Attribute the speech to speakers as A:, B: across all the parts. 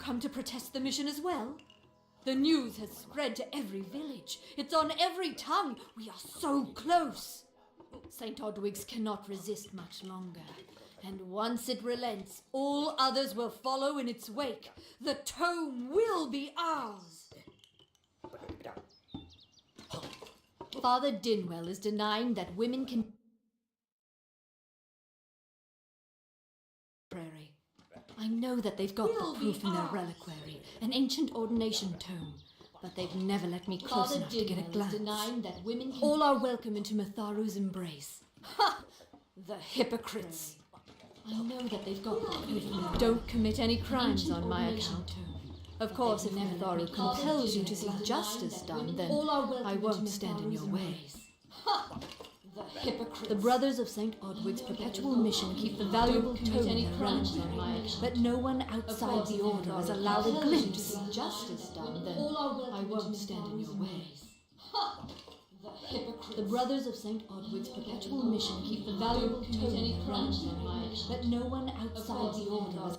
A: come to protest the mission as well? The news has spread to every village. It's on every tongue. We are so close. St. Odwig's cannot resist much longer. And once it relents, all others will follow in its wake. The tome will be ours. Father Dinwell is denying that women can... Prairie. I know that they've got the proof in their reliquary, an ancient ordination tome, but they've never let me close enough to get a glance. Denying that women can... All are welcome into Matharu's embrace. Ha! The hypocrites! I know that they've got the proof in their... Don't commit any crimes on my account. Of course, if Matharu compels you to see justice done, then I won't stand in your way. Ha! The hypocrites. The Brothers of St. Odwig's perpetual mission keep the valuable tome in their reliquary, but no one outside the order is allowed a glimpse. To see justice done, then I won't stand in your way. Ha! The hypocrites. The Brothers of St. Odwig's perpetual mission keep the valuable tome in their reliquary, but no one outside the order is...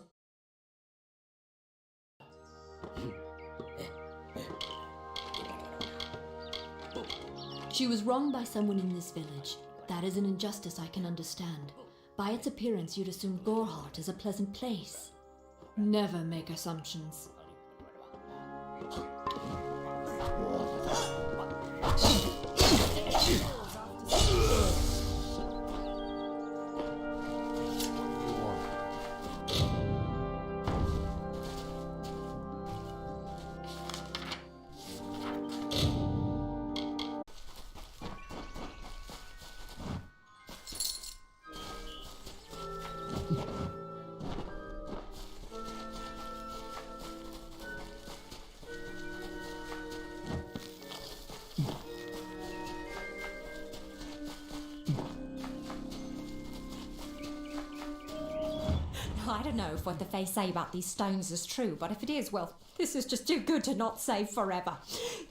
A: She was wronged by someone in this village. That is an injustice I can understand. By its appearance, you'd assume Goreheart is a pleasant place. Never make assumptions.
B: I don't know if what the Fae say about these stones is true, but if it is, well, this is just too good to not say forever.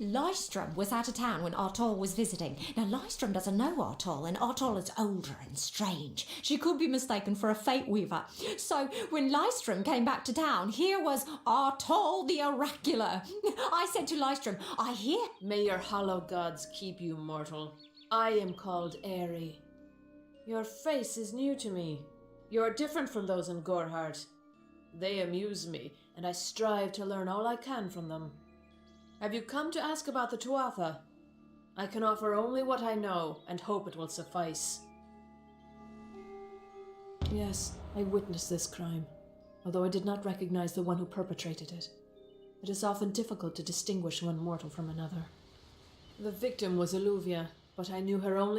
B: Lystrom was out of town when Artol was visiting. Now, Lystrom doesn't know Artol, and Artol is older and strange. She could be mistaken for a Fate Weaver. So, when Lystrom came back to town, here was Artol the Oracular. I said to Lystrom, I hear...
C: May your hollow gods keep you mortal. I am called Aerie. Your face is new to me. You are different from those in Goreheart. They amuse me, and I strive to learn all I can from them. Have you come to ask about the Tuatha? I can offer only what I know, and hope it will suffice. Yes, I witnessed this crime, although I did not recognize the one who perpetrated it. It is often difficult to distinguish one mortal from another. The victim was Illuvia, but I knew her only...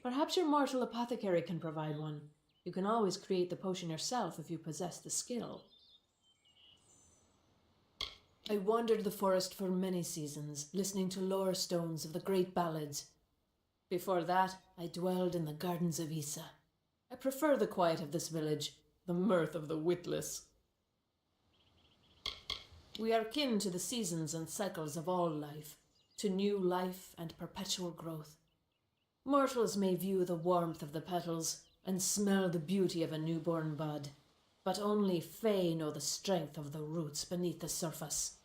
C: Perhaps your mortal apothecary can provide one. You can always create the potion yourself if you possess the skill. I wandered the forest for many seasons, listening to lore stones of the great ballads. Before that, I dwelled in the gardens of Issa. I prefer the quiet of this village, the mirth of the witless. We are kin to the seasons and cycles of all life, to new life and perpetual growth. Mortals may view the warmth of the petals and smell the beauty of a newborn bud, but only Fae know the strength of the roots beneath the surface.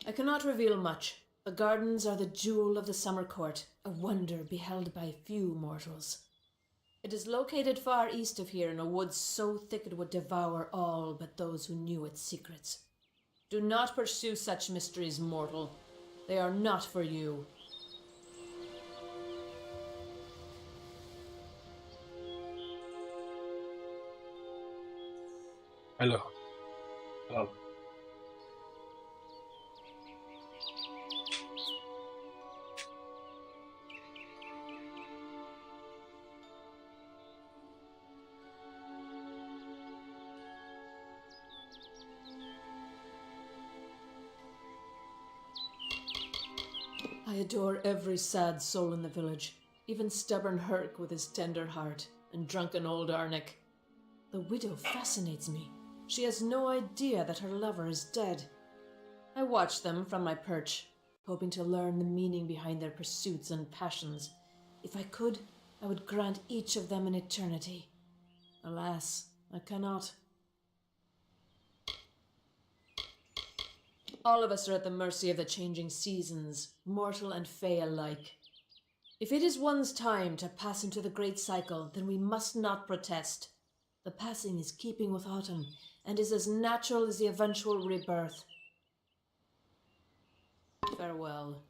C: I cannot reveal much. The gardens are the jewel of the summer court, a wonder beheld by few mortals. It is located far east of here in a wood so thick it would devour all but those who knew its secrets. Do not pursue such mysteries, mortal. They are not for you.
D: Hello. Hello.
C: I adore every sad soul in the village, even stubborn Herc with his tender heart, and drunken old Arnick. The widow fascinates me. She has no idea that her lover is dead. I watch them from my perch. hoping to learn the meaning behind their pursuits and passions. If I could, I would grant each of them an eternity. Alas, I cannot. All of us are at the mercy of the changing seasons, mortal and fey alike. If it is one's time to pass into the great cycle, then we must not protest. The passing is keeping with autumn, and is as natural as the eventual rebirth. Farewell.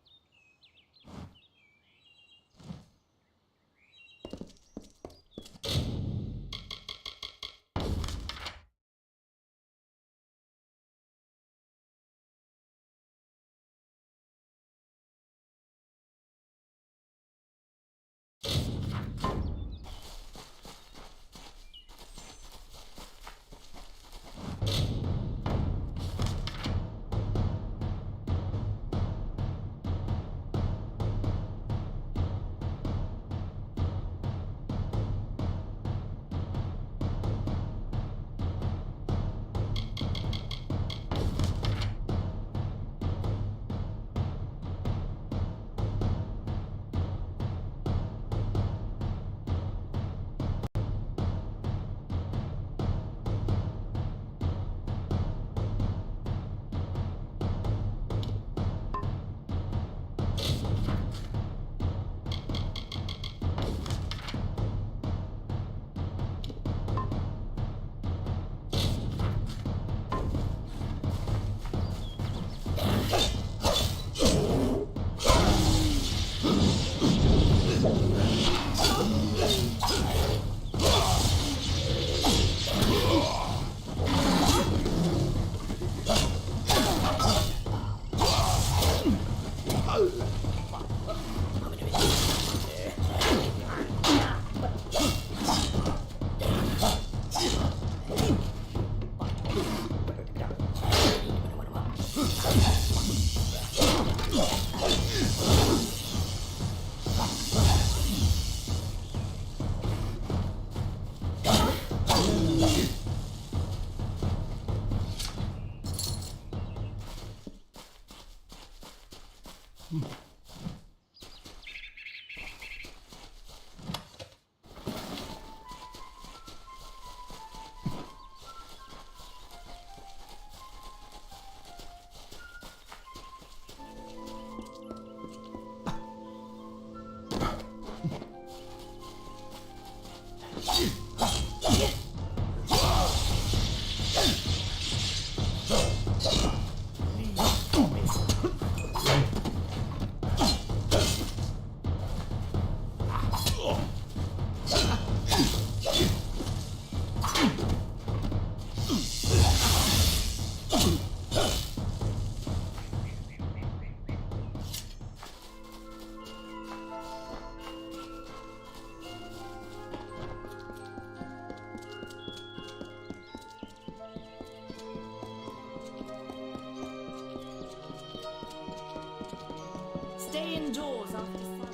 E: Stay indoors after sun.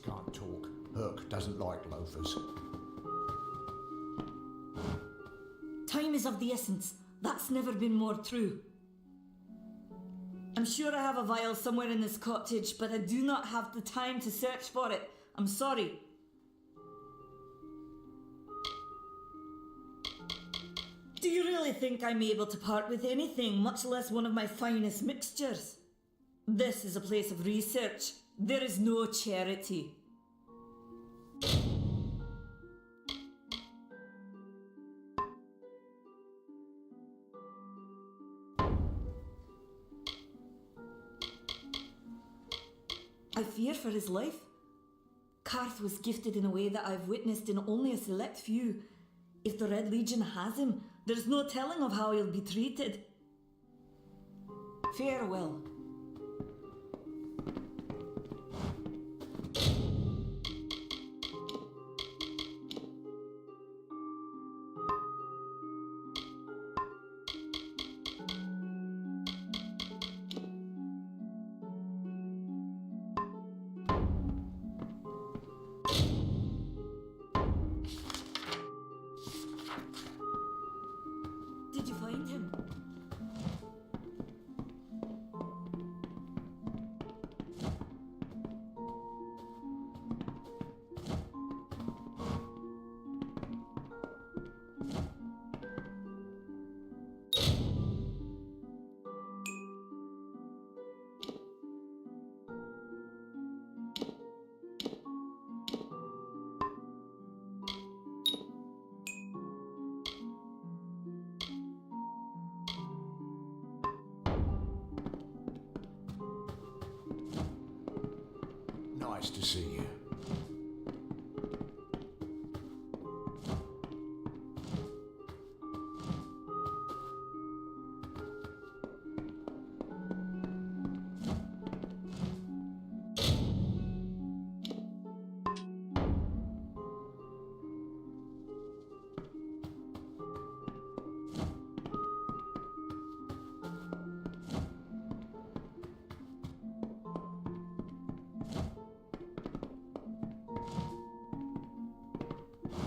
F: Can't talk. Herc doesn't like loafers.
E: Time is of the essence. That's never been more true. I'm sure I have a vial somewhere in this cottage, but I do not have the time to search for it. I'm sorry. Do you really think I'm able to part with anything, much less one of my finest mixtures? This is a place of research. There is no charity. I fear for his life. Karth was gifted in a way that I've witnessed in only a select few. If the Red Legion has him, there's no telling of how he'll be treated. Farewell.
F: Nice to see you.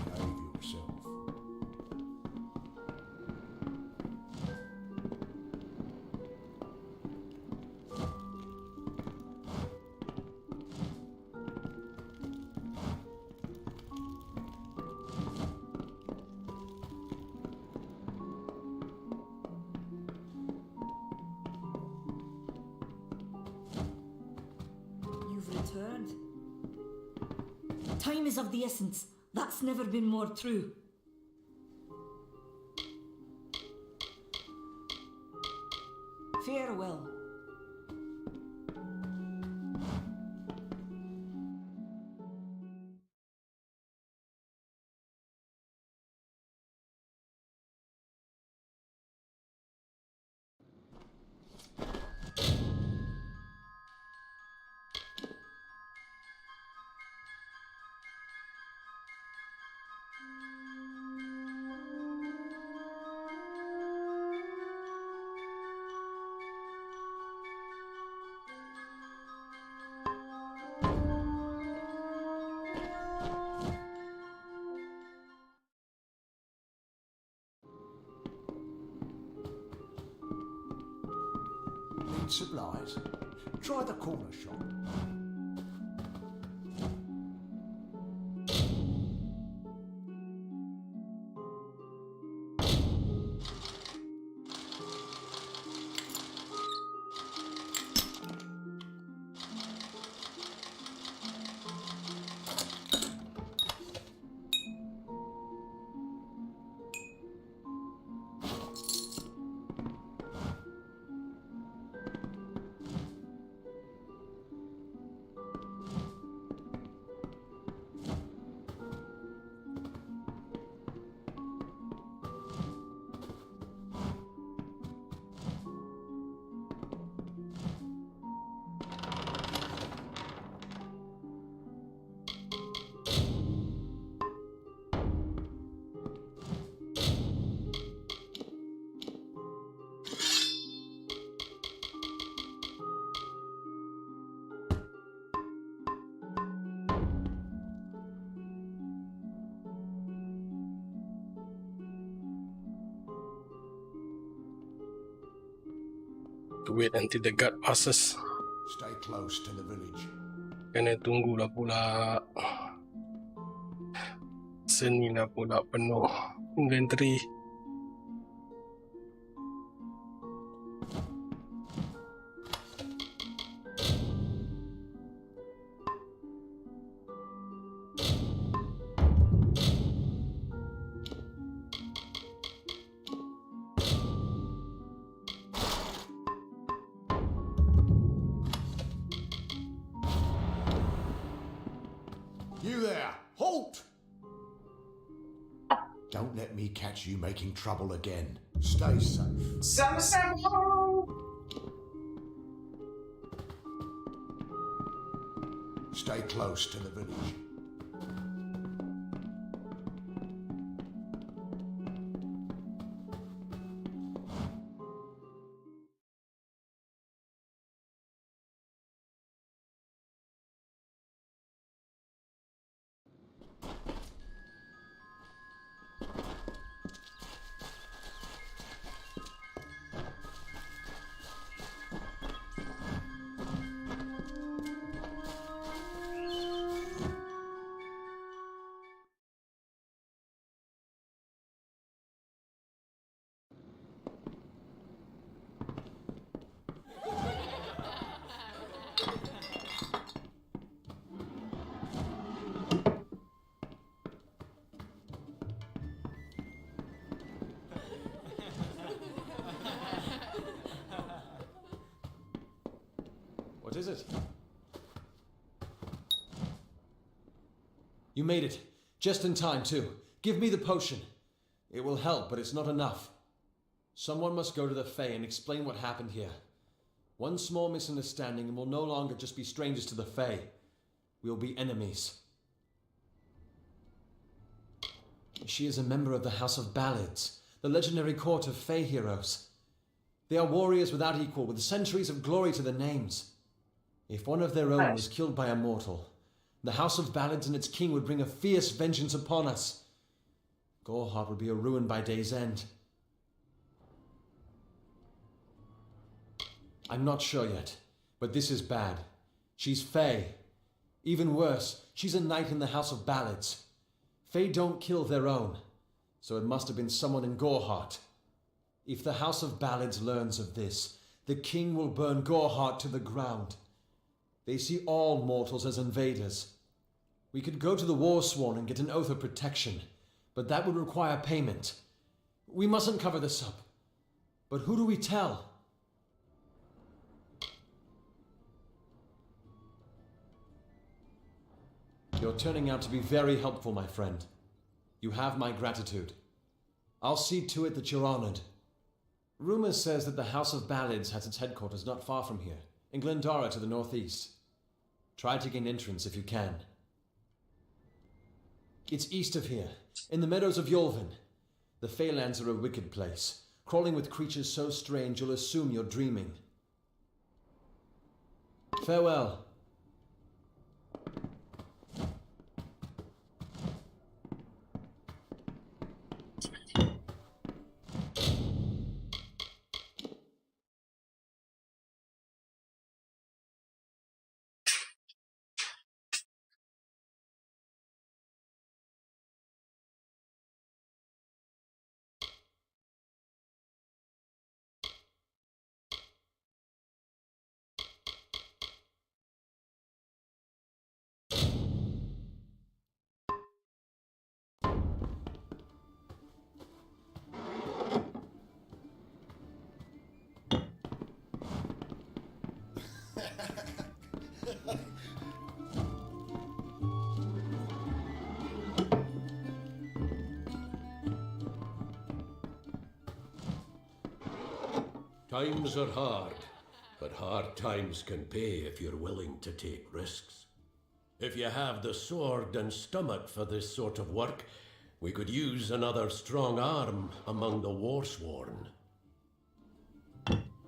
F: Behave yourself.
E: You've returned. Time is of the essence. That's never been more true. Farewell.
F: Need supplies? Try the corner shop.
D: To wait until the guard passes.
F: Stay close to the village.
D: Kena tunggulah pula. Seni lah pula penuh inventory.
F: You there! Halt! Don't let me catch you making trouble again. Stay safe. Stay close to the village.
G: What is it? You made it. Just in time, too. Give me the potion. It will help, but it's not enough. Someone must go to the Fae and explain what happened here. One small misunderstanding and we'll no longer just be strangers to the Fae. We'll be enemies. She is a member of the House of Ballads, the legendary court of Fae heroes. They are warriors without equal, with centuries of glory to their names. If one of their own was killed by a mortal, the House of Ballads and its king would bring a fierce vengeance upon us. Gorhart would be a ruin by day's end. I'm not sure yet, but this is bad. She's Fae. Even worse, she's a knight in the House of Ballads. Fae don't kill their own, so it must have been someone in Gorhart. If the House of Ballads learns of this, the king will burn Gorhart to the ground. They see all mortals as invaders. We could go to the Warsworn and get an oath of protection, but that would require payment. We mustn't cover this up. But who do we tell? You're turning out to be very helpful, my friend. You have my gratitude. I'll see to it that you're honored. Rumor says that the House of Ballads has its headquarters not far from here, in Glendara to the northeast. Try to gain entrance if you can. It's east of here, in the meadows of Yolvin. The Feylands are a wicked place, crawling with creatures so strange you'll assume you're dreaming. Farewell.
H: Times are hard, but hard times can pay if you're willing to take risks. If you have the sword and stomach for this sort of work, we could use another strong arm among the Warsworn.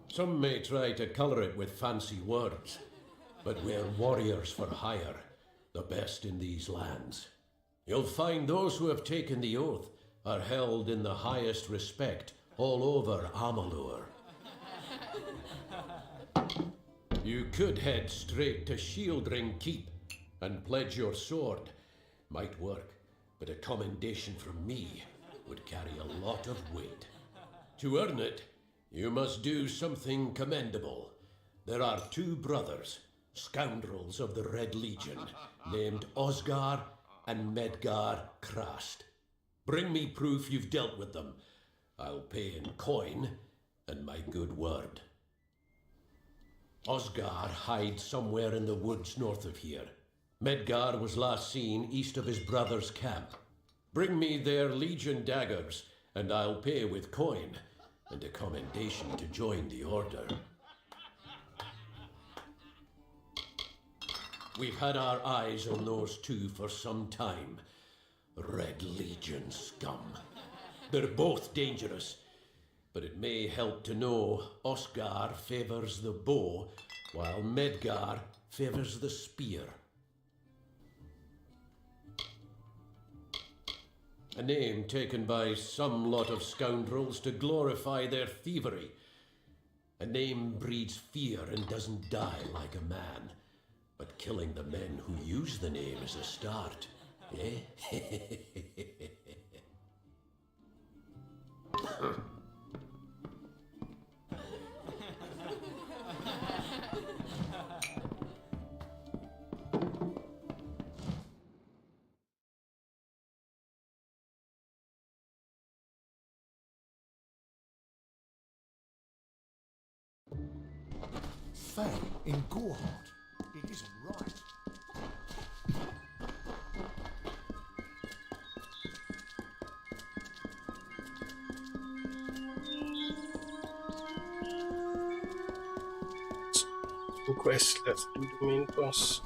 H: Some may try to colour it with fancy words, but we're warriors for hire, the best in these lands. You'll find those who have taken the oath are held in the highest respect all over Amalur. You could head straight to Shieldring Keep and pledge your sword. Might work, but a commendation from me would carry a lot of weight. To earn it, you must do something commendable. There are two brothers, scoundrels of the Red Legion, named Osgar and Medgar Krast. Bring me proof you've dealt with them. I'll pay in coin and my good word. Osgar hides somewhere in the woods north of here. Medgar was last seen east of his brother's camp. Bring me their Legion daggers, and I'll pay with coin, and a commendation to join the order. We've had our eyes on those two for some time. Red Legion scum. They're both dangerous, but it may help to know Oscar favours the bow, while Medgar favours the spear. A name taken by some lot of scoundrels to glorify their thievery. A name breeds fear and doesn't die like a man. But killing the men who use the name is a start, eh?
F: Faye in Gorhart. It isn't right.
D: quest. Let's do the main quest.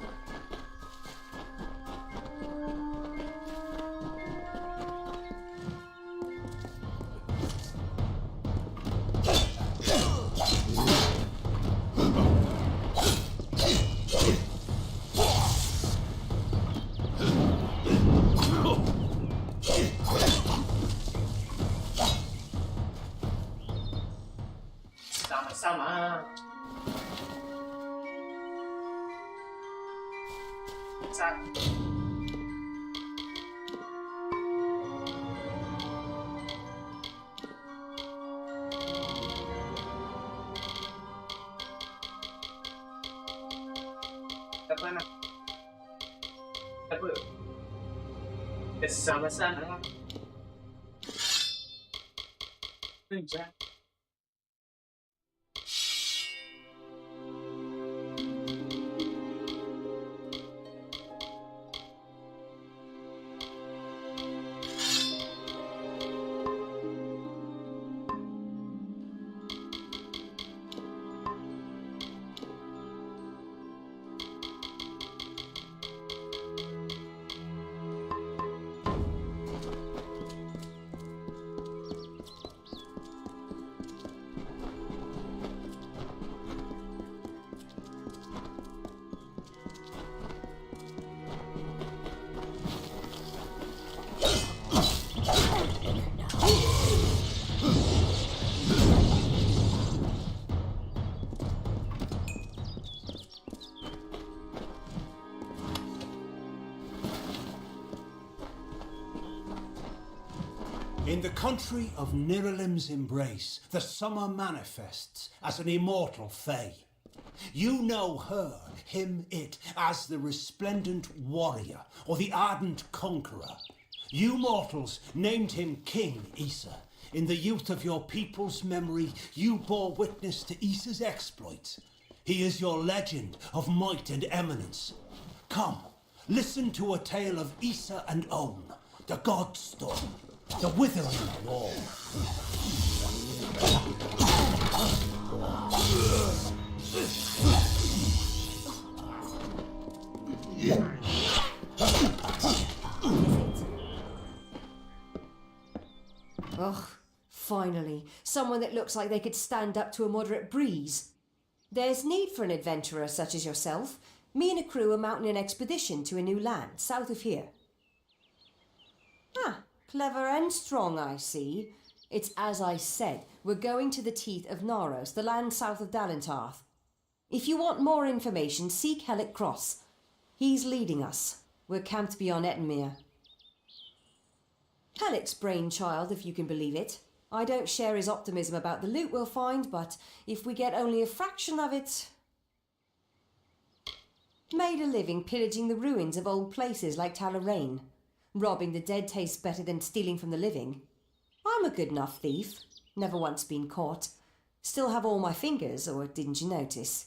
I: Sama-sama. Apa nak? Apa? Bersama-sama. Menjadi.
F: In the country of Niralim's embrace, the summer manifests as an immortal fae. You know her, him, it, as the resplendent warrior or the ardent conqueror. You mortals named him King Issa. In the youth of your people's memory, you bore witness to Issa's exploits. He is your legend of might and eminence. Come, listen to a tale of Issa and On, the god storm. The withering wall.
J: Ugh, finally, someone that looks like they could stand up to a moderate breeze. There's need for an adventurer such as yourself. Me and a crew are mounting an expedition to a new land, south of here. Ah. Clever and strong, I see. It's as I said, we're going to the teeth of Naros, the land south of Dalentarth. If you want more information, seek Hellick Cross. He's leading us. We're camped beyond Ettenmere. Hellick's brainchild, if you can believe it. I don't share his optimism about the loot we'll find, but if we get only a fraction of it... Made a living pillaging the ruins of old places like Talarain. Robbing the dead tastes better than stealing from the living. I'm a good enough thief. Never once been caught. Still have all my fingers, or didn't you notice?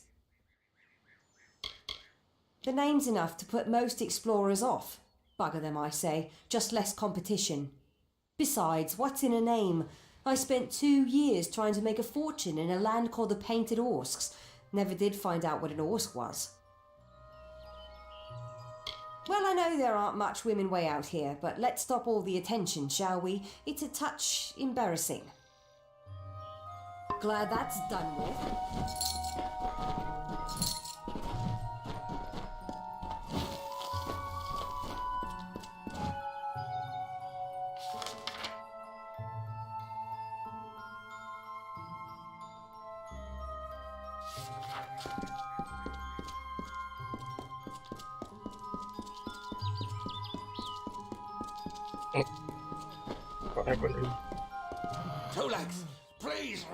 J: The name's enough to put most explorers off. Bugger them, I say. Just less competition. Besides, what's in a name? I spent 2 years trying to make a fortune in a land called the Painted Orsks. Never did find out what an Orsk was. Well, I know there aren't much women way out here, but let's stop all the attention, shall we? It's a touch embarrassing. Glad that's done with.
D: What happened?
H: Two Legs, please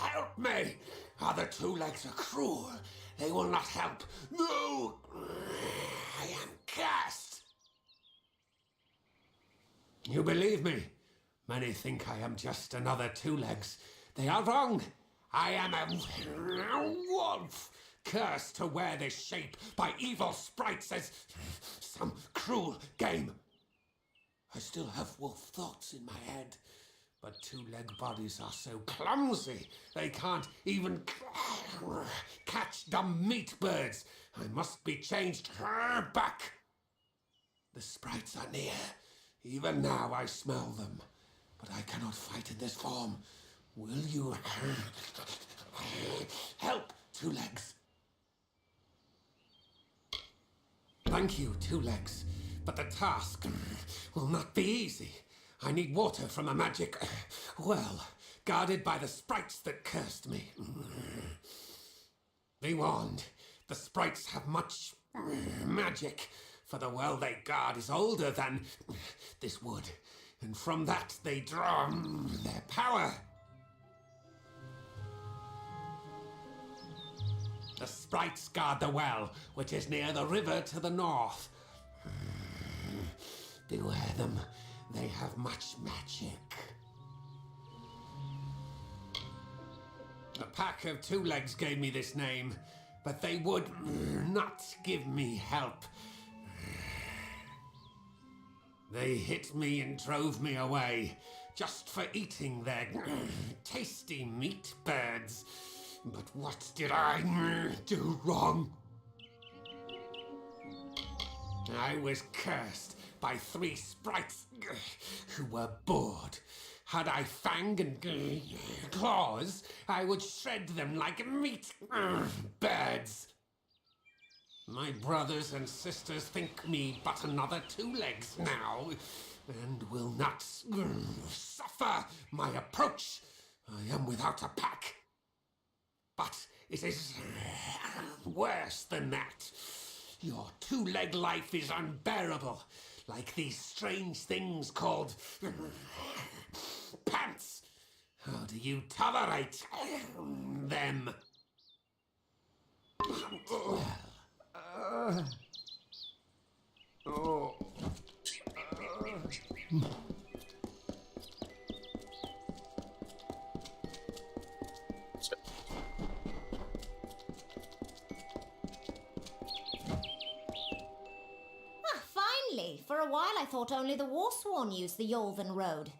H: help me. Other Two Legs are cruel. They will not help. No, I am cursed. You believe me? Many think I am just another Two Legs. They are wrong. I am a wolf, cursed to wear this shape by evil sprites as some cruel game. I still have wolf thoughts in my head,
F: but two-leg bodies are so clumsy they can't even catch dumb meat birds. I must be changed back. The sprites are near. Even now I smell them, but I cannot fight in this form. Will you help, Two Legs? Thank you, Two Legs, but the task will not be easy. I need water from a magic well, guarded by the sprites that cursed me. Be warned, the sprites have much magic, for the well they guard is older than this wood, and from that they draw their power. The sprites guard the well, which is near the river to the north. Beware them. They have much magic. A pack of Two Legs gave me this name, but they would not give me help. They hit me and drove me away, just for eating their tasty meat birds. But what did I do wrong? I was cursed by 3 sprites who were bored. Had I fang and claws, I would shred them like meat birds. My brothers and sisters think me but another Two Legs now, and will not suffer my approach. I am without a pack. But it is worse than that. Your two-leg life is unbearable, like these strange things called pants. How do you tolerate them?
B: Finally! For a while I thought only the Warsworn used the Yolven Road.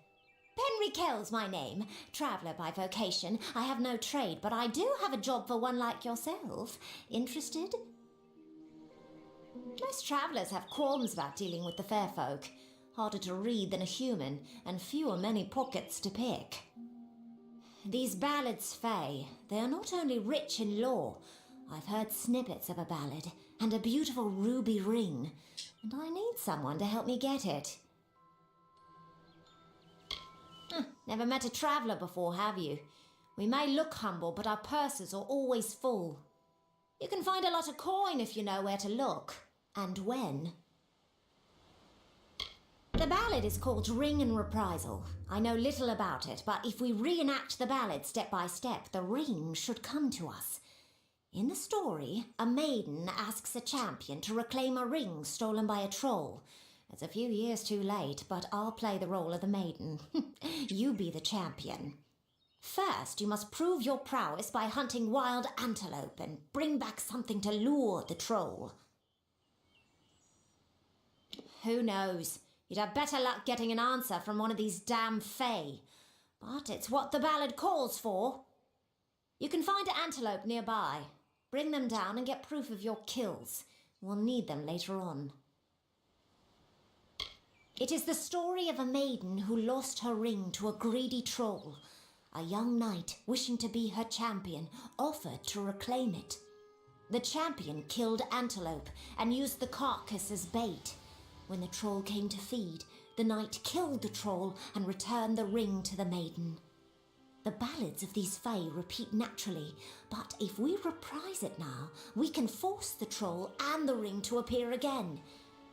B: Penry Kell's my name, traveller by vocation. I have no trade, but I do have a job for one like yourself. Interested? Most travellers have qualms about dealing with the fair folk. Harder to read than a human, and fewer many pockets to pick. These ballads, Fae, they are not only rich in lore. I've heard snippets of a ballad, and a beautiful ruby ring, and I need someone to help me get it. Never met a traveller before, have you? We may look humble, but our purses are always full. You can find a lot of coin if you know where to look, and when. The ballad is called Ring and Reprisal. I know little about it, but if we reenact the ballad step by step, the ring should come to us. In the story, a maiden asks a champion to reclaim a ring stolen by a troll. It's a few years too late, but I'll play the role of the maiden. You be the champion. First, you must prove your prowess by hunting wild antelope and bring back something to lure the troll. Who knows? You'd have better luck getting an answer from one of these damn Fae. But it's what the ballad calls for. You can find antelope nearby. Bring them down and get proof of your kills. We'll need them later on. It is the story of a maiden who lost her ring to a greedy troll. A young knight, wishing to be her champion, offered to reclaim it. The champion killed antelope and used the carcass as bait. When the troll came to feed, the knight killed the troll and returned the ring to the maiden. The ballads of these Fae repeat naturally, but if we reprise it now, we can force the troll and the ring to appear again.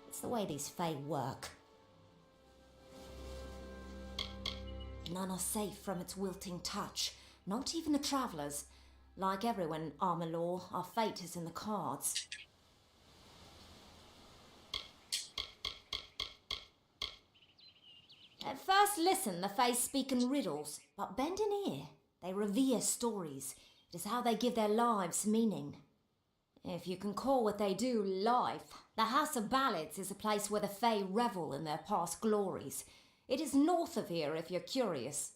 B: It's the way these Fae work. None are safe from its wilting touch, not even the travellers. Like everyone in Amalur, our fate is in the cards. At first listen, the Fae speak in riddles, but bend an ear. They revere stories. It is how they give their lives meaning. If you can call what they do life, the House of Ballads is a place where the Fae revel in their past glories. It is north of here if you're curious.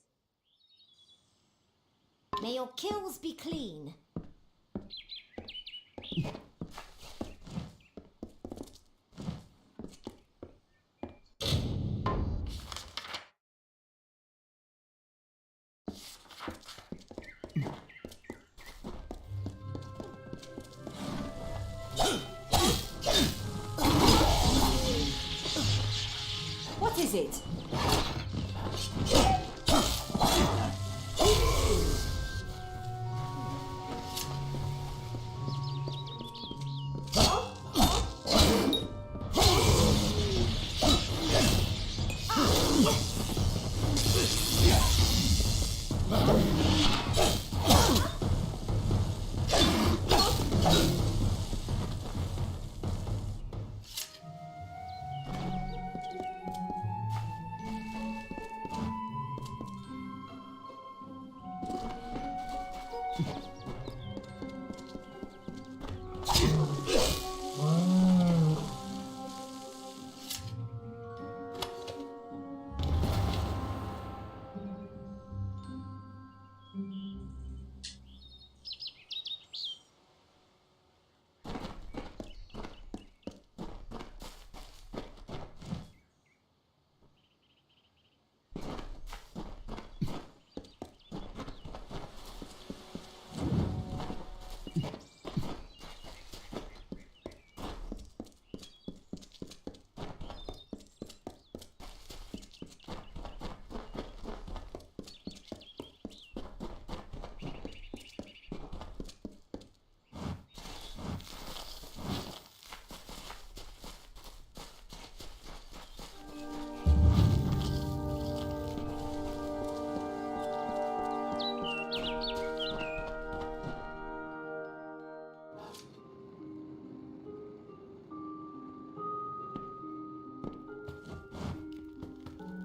B: May your kills be clean.
J: What is it?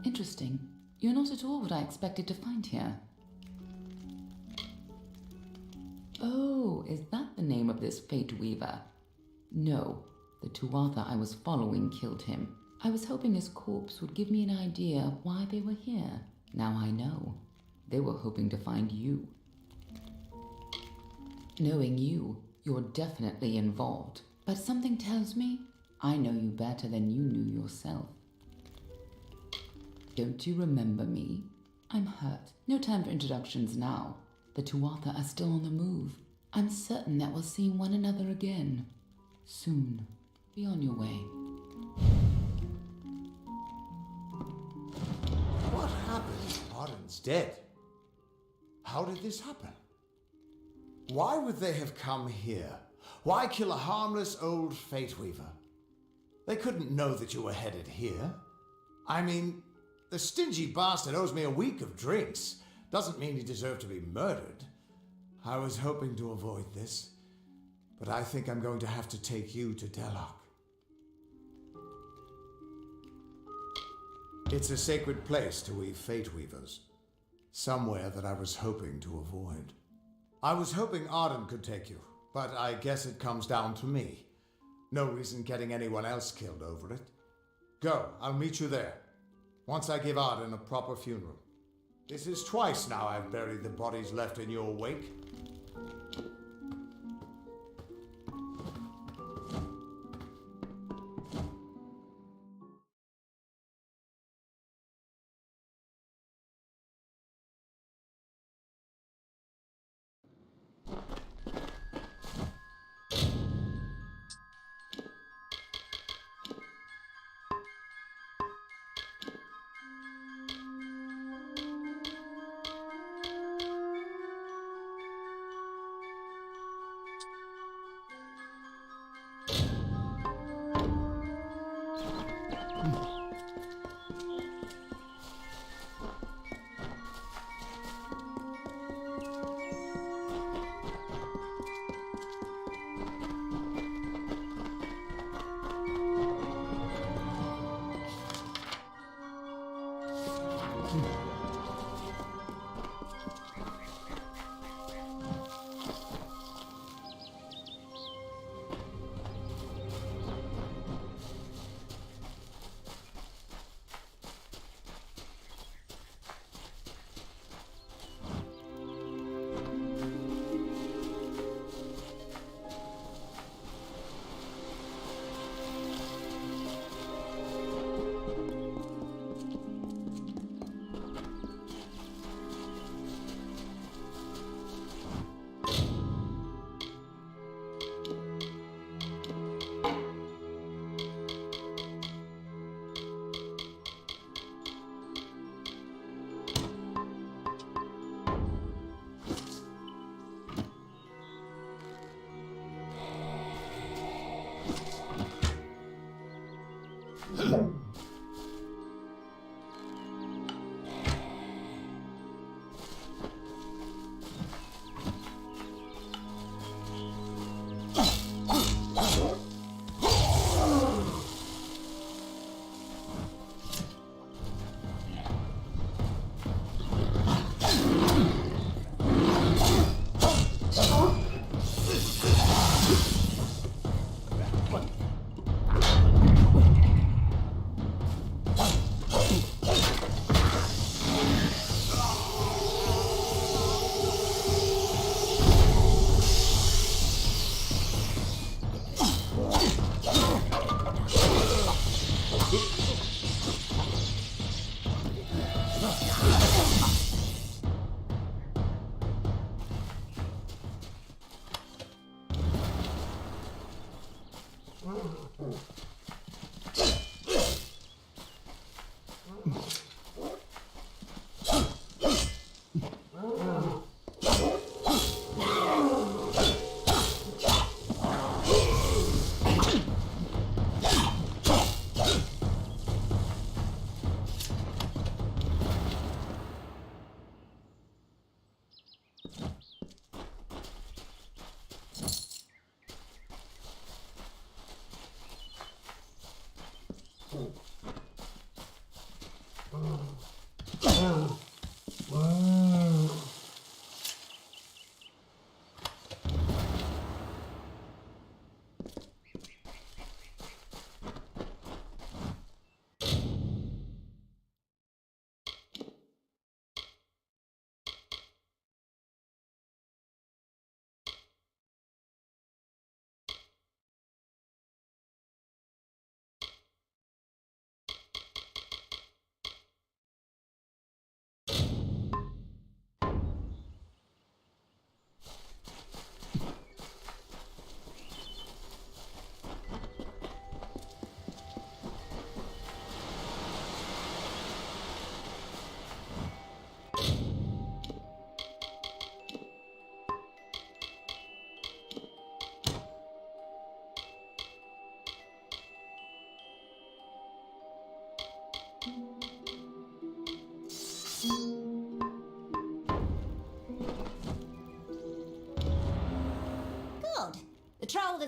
K: Interesting. You're not at all what I expected to find here. Oh, is that the name of this Fate Weaver? No, the Tuatha I was following killed him. I was hoping his corpse would give me an idea of why they were here. Now I know. They were hoping to find you. Knowing you, you're definitely involved. But something tells me I know you better than you knew yourself. Don't you remember me? I'm hurt. No time for introductions now. The Tuatha are still on the move. I'm certain that we'll see one another again. Soon. Be on your way.
L: What happened? Arden's dead. How did this happen? Why would they have come here? Why kill a harmless old Fate Weaver? They couldn't know that you were headed here. I mean, the stingy bastard owes me a week of drinks. Doesn't mean he deserved to be murdered. I was hoping to avoid this, but I think I'm going to have to take you to Delok. It's a sacred place to weave Fate Weavers. Somewhere that I was hoping to avoid. I was hoping Arden could take you, but I guess it comes down to me. No reason getting anyone else killed over it. Go, I'll meet you there. Once I give Arden a proper funeral. This is twice now I've buried the bodies left in your wake.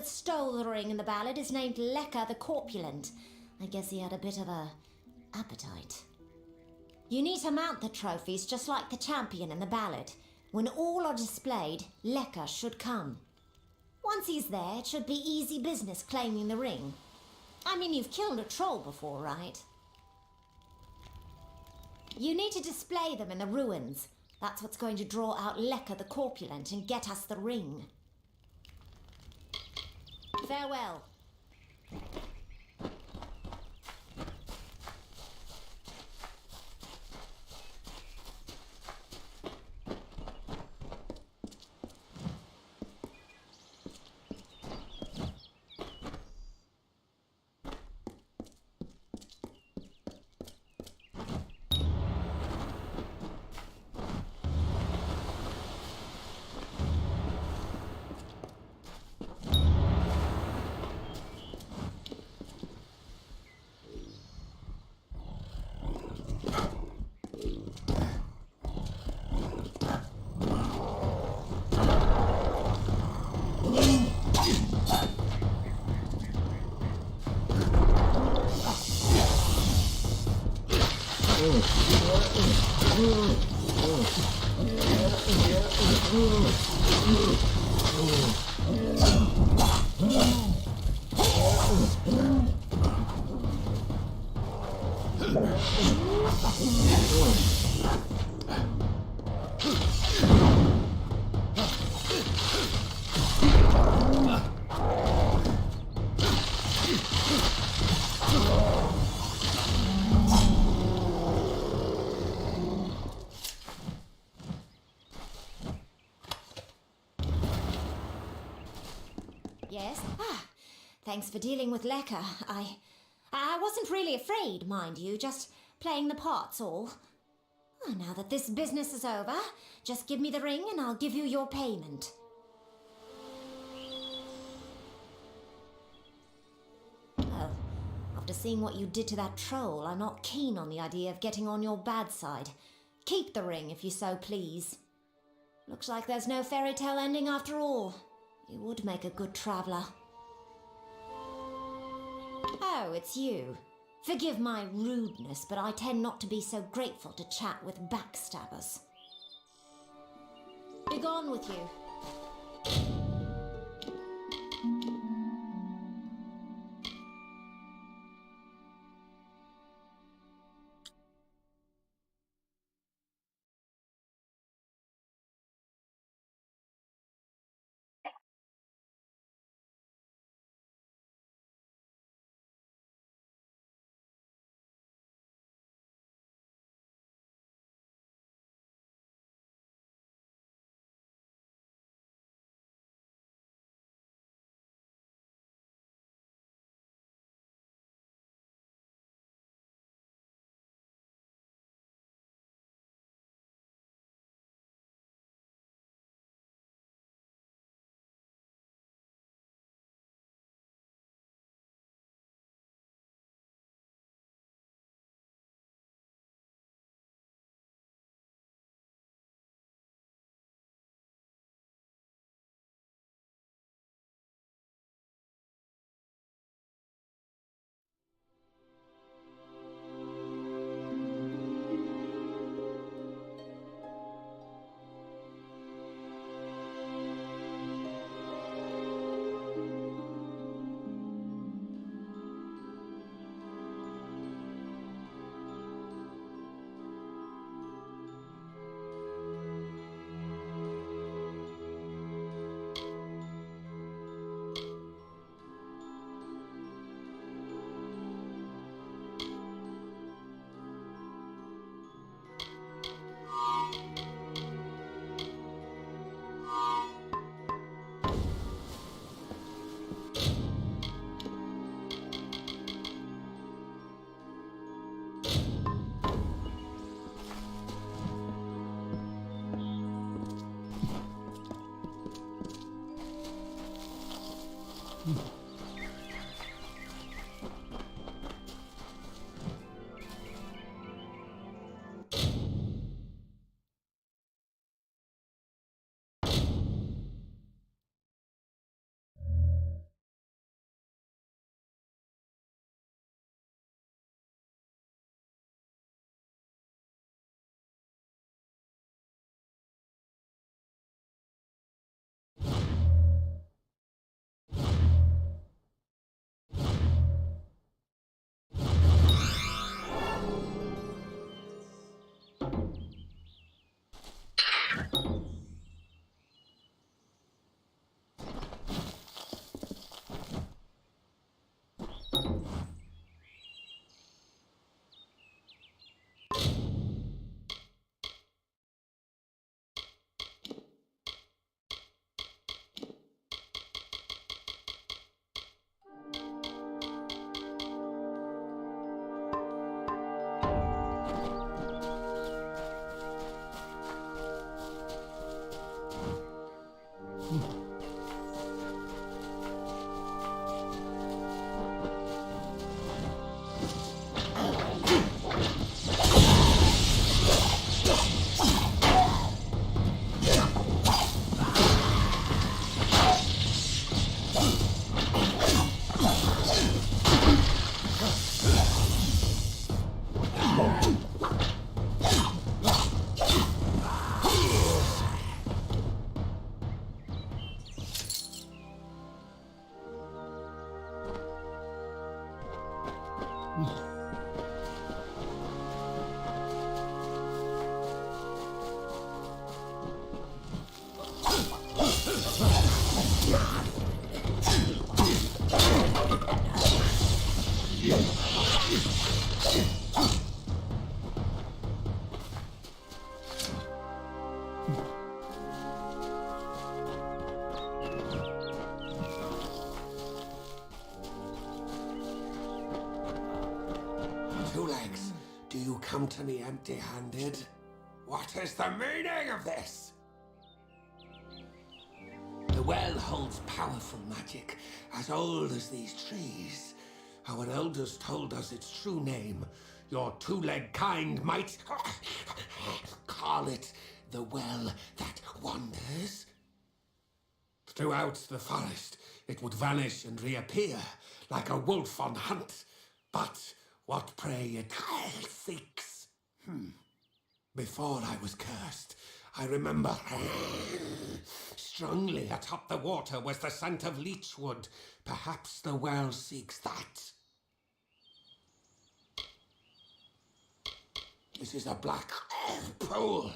B: that stole the ring in the ballad is named Lecker the Corpulent. I guess he had a bit of a appetite. You need to mount the trophies just like the champion in the ballad. When all are displayed, Lecker should come. Once he's there, it should be easy business claiming the ring. I mean, you've killed a troll before, right? You need to display them in the ruins. That's what's going to draw out Lecker the Corpulent and get us the ring. Farewell. Yes? Thanks for dealing with Lecker. I wasn't really afraid, mind you, just playing the part's all. Now that this business is over, just give me the ring and I'll give you your payment. Oh, after seeing what you did to that troll, I'm not keen on the idea of getting on your bad side. Keep the ring if you so please. Looks like there's no fairy tale ending after all. You would make a good traveller. Oh, it's you. Forgive my rudeness, but I tend not to be so grateful to chat with backstabbers. Begone with you.
L: Two Legs, do you come to me empty-handed? What is the meaning of this? The well holds powerful magic, as old as these trees. Our elders told us its true name. Your two-leg kind might call it the well that wanders. Throughout the forest, it would vanish and reappear, like a wolf on hunt. But what prey it seeks. Before I was cursed, I remember strongly atop the water was the scent of leechwood. Perhaps the well seeks that. This is a black pool.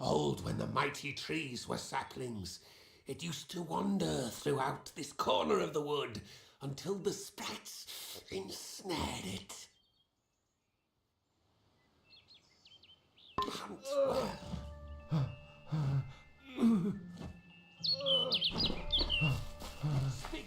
L: Old when the mighty trees were saplings. It used to wander throughout this corner of the wood until the sprites ensnared it. Hunt well. Speak.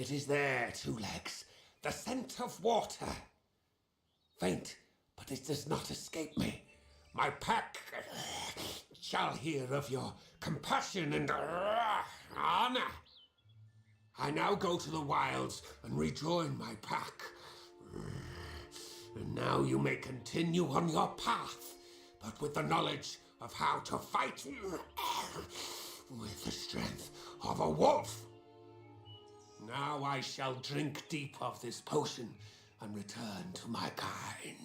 L: It is there, Two Legs. The scent of water. Faint, but it does not escape me. My pack shall hear of your compassion and honor. I now go to the wilds and rejoin my pack. And now you may continue on your path, but with the knowledge of how to fight with the strength of a wolf. Now I shall drink deep of this potion and return to my kind.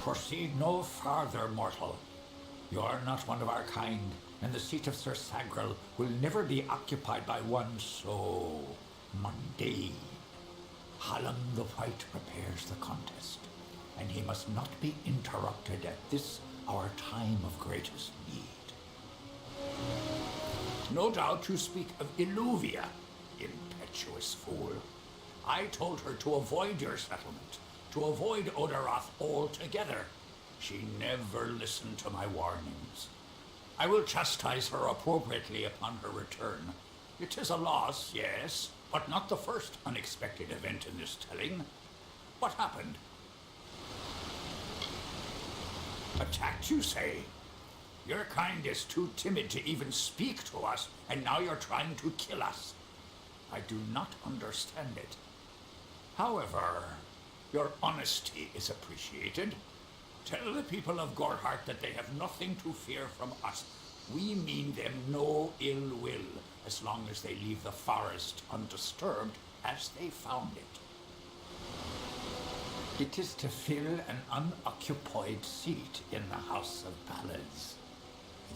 M: Proceed no farther, mortal. You are not one of our kind, and the seat of Sir Sagrel will never be occupied by one so mundane. Hallam the White prepares the contest, and he must not be interrupted at this, our time of greatest need. No doubt you speak of Illuvia, impetuous fool. I told her to avoid your settlement, to avoid Odorath altogether. She never listened to my warnings. I will chastise her appropriately upon her return. It is a loss, yes, but not the first unexpected event in this telling. What happened? Attacked, you say? Your kind is too timid to even speak to us, and now you're trying to kill us. I do not understand it. However, your honesty is appreciated. Tell the people of Gorhart that they have nothing to fear from us. We mean them no ill will, as long as they leave the forest undisturbed as they found it. It is to fill an unoccupied seat in the House of Ballads.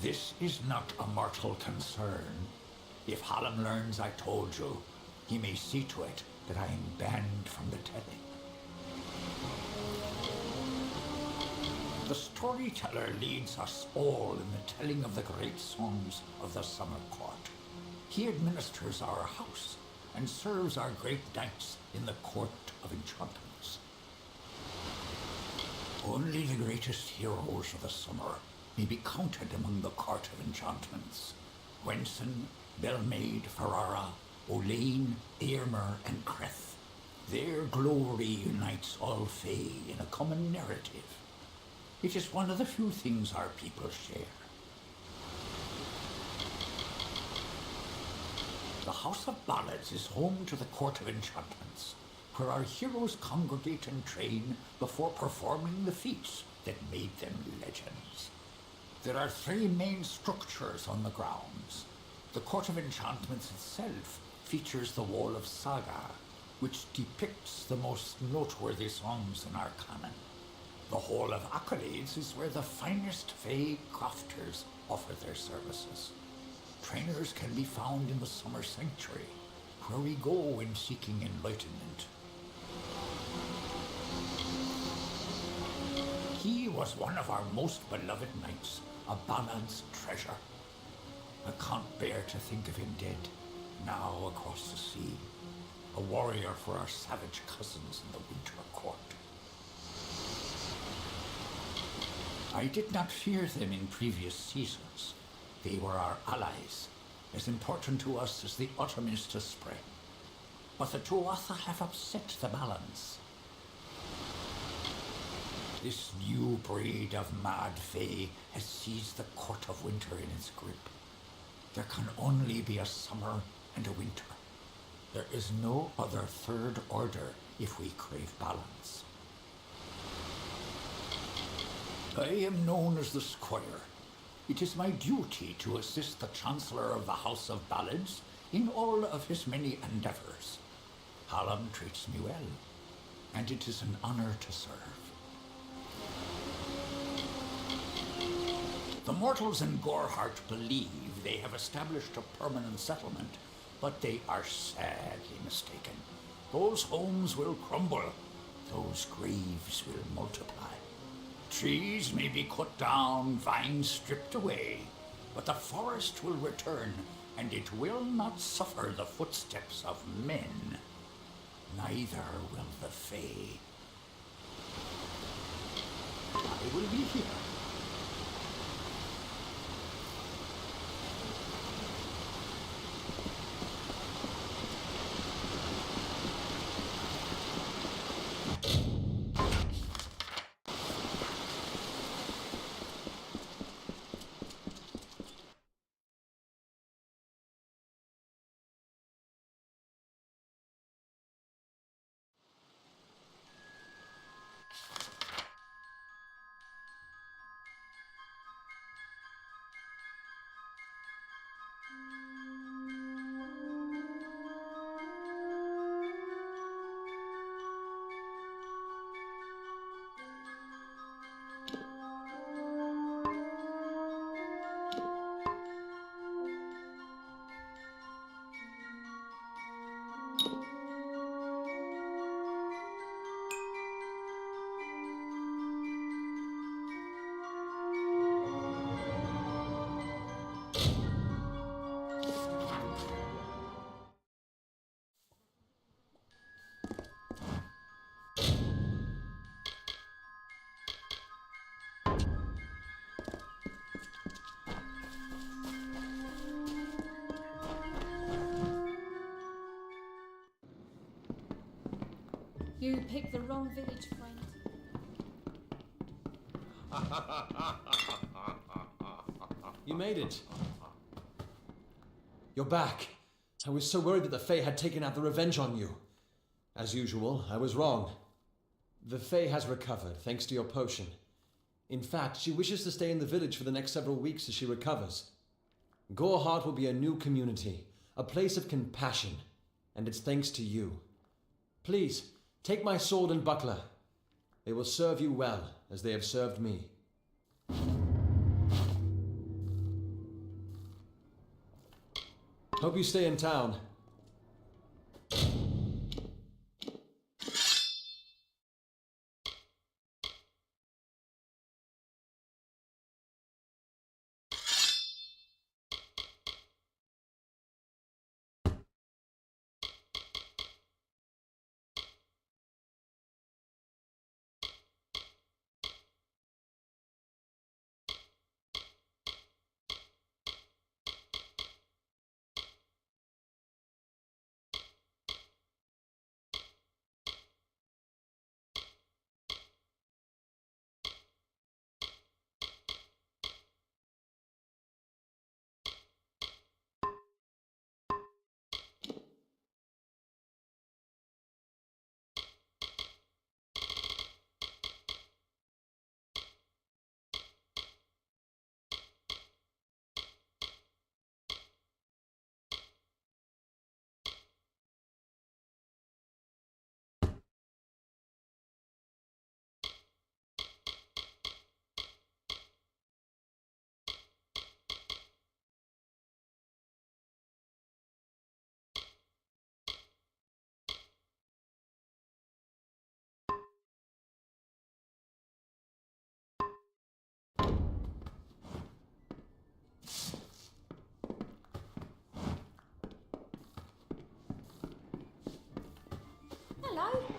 M: This is not a mortal concern. If Hallam learns I told you, he may see to it that I am banned from the telling. The storyteller leads us all in the telling of the great songs of the Summer Court. He administers our house and serves our great knights in the Court of Enchantments. Only the greatest heroes of the summer may be counted among the Court of Enchantments. Wenson, Belmaid, Ferrara, Olaine, Aermer, and Creth. Their glory unites all Fae in a common narrative. It is one of the few things our people share. The House of Ballads is home to the Court of Enchantments, where our heroes congregate and train before performing the feats that made them legends. There are 3 main structures on the grounds. The Court of Enchantments itself features the Wall of Saga, which depicts the most noteworthy songs in our canon. The Hall of Accolades is where the finest Fae crafters offer their services. Trainers can be found in the Summer Sanctuary, where we go when seeking enlightenment. He was one of our most beloved knights, a Ballad's treasure. I can't bear to think of him dead, now across the sea, a warrior for our savage cousins in the Winter Court. I did not fear them in previous seasons. They were our allies, as important to us as the autumn is to spring. But the Tuatha have upset the balance. This new breed of mad Fae has seized the Court of Winter in its grip. There can only be a summer and a winter. There is no other third order if we crave balance. I am known as the Squire. It is my duty to assist the Chancellor of the House of Ballads in all of his many endeavors. Hallam treats me well, and it is an honor to serve. The mortals in Gorhart believe they have established a permanent settlement, but they are sadly mistaken. Those homes will crumble, those graves will multiply. Trees may be cut down, vines stripped away, but the forest will return, and it will not suffer the footsteps of men. Neither will the Fae. I will be here.
A: You picked the wrong village, friend.
G: You made it. You're back. I was so worried that the Fae had taken out the revenge on you. As usual, I was wrong. The Fae has recovered, thanks to your potion. In fact, she wishes to stay in the village for the next several weeks as she recovers. Goreheart will be a new community, a place of compassion, and it's thanks to you. Please, take my sword and buckler. They will serve you well, as they have served me. Hope you stay in town.
B: Hello.